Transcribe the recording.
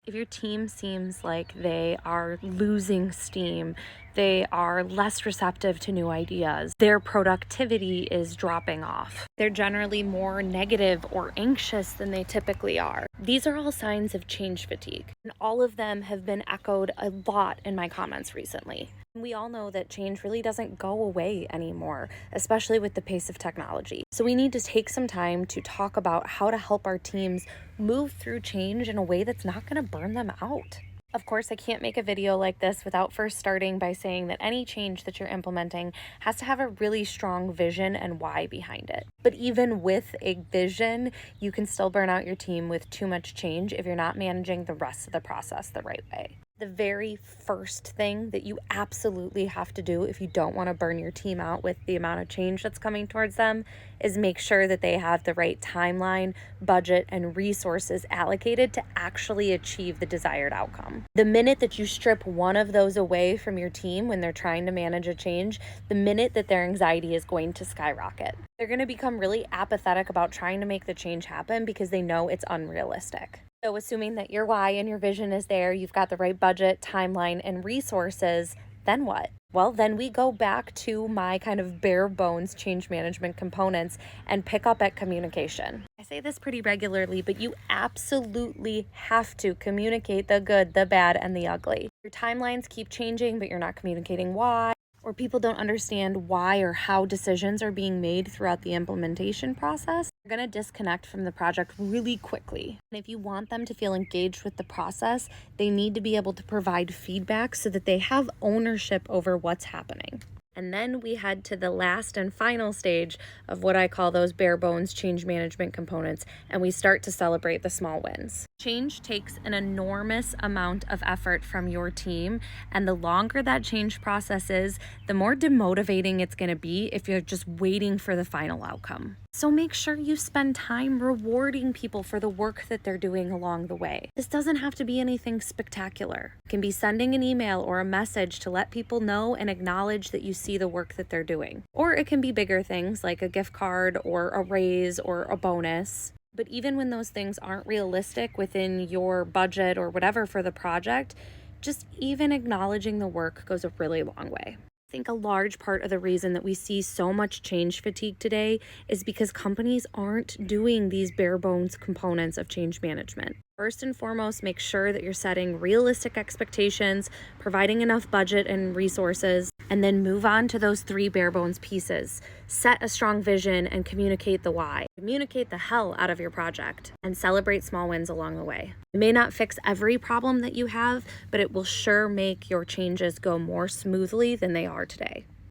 If your team seems like they are losing steam, they are less receptive to new ideas, their productivity is dropping off, they're generally more negative or anxious than they typically are. These are all signs of change fatigue, and all of them have been echoed a lot in my comments recently. We all know that change really doesn't go away anymore, especially with the pace of technology. So we need to take some time to talk about how to help our teams move through change in a way that's not going to burn them out. Of course, I can't make a video like this without first starting by saying that any change that you're implementing has to have a really strong vision and why behind it. But even with a vision, you can still burn out your team with too much change if you're not managing the rest of the process the right way. The very first thing that you absolutely have to do if you don't want to burn your team out with the amount of change that's coming towards them is make sure that they have the right timeline, budget, and resources allocated to actually achieve the desired outcome. The minute that you strip one of those away from your team when they're trying to manage a change, the minute that their anxiety is going to skyrocket. They're going to become really apathetic about trying to make the change happen because they know it's unrealistic. So assuming that your why and your vision is there, you've got the right budget, timeline, and resources, then what? Well, then we go back to my kind of bare bones change management components and pick up at communication. I say this pretty regularly, but you absolutely have to communicate the good, the bad, and the ugly. Your timelines keep changing, but you're not communicating why. Or people don't understand why or how decisions are being made throughout the implementation process, you're going to disconnect from the project really quickly. And if you want them to feel engaged with the process, they need to be able to provide feedback so that they have ownership over what's happening. And then we head to the last and final stage of what I call those bare bones change management components, and we start to celebrate the small wins. Change takes an enormous amount of effort from your team, and the longer that change process is, the more demotivating it's going to be if you're just waiting for the final outcome. So make sure you spend time rewarding people for the work that they're doing along the way. This doesn't have to be anything spectacular. It can be sending an email or a message to let people know and acknowledge that you see the work that they're doing. Or it can be bigger things like a gift card or a raise or a bonus. But even when those things aren't realistic within your budget or whatever for the project, just even acknowledging the work goes a really long way. I think a large part of the reason that we see so much change fatigue today is because companies aren't doing these bare bones components of change management. First and foremost, make sure that you're setting realistic expectations, providing enough budget and resources, and then move on to those 3 bare bones pieces. Set a strong vision and communicate the why. Communicate the hell out of your project and celebrate small wins along the way. It may not fix every problem that you have, but it will sure make your changes go more smoothly than they are today.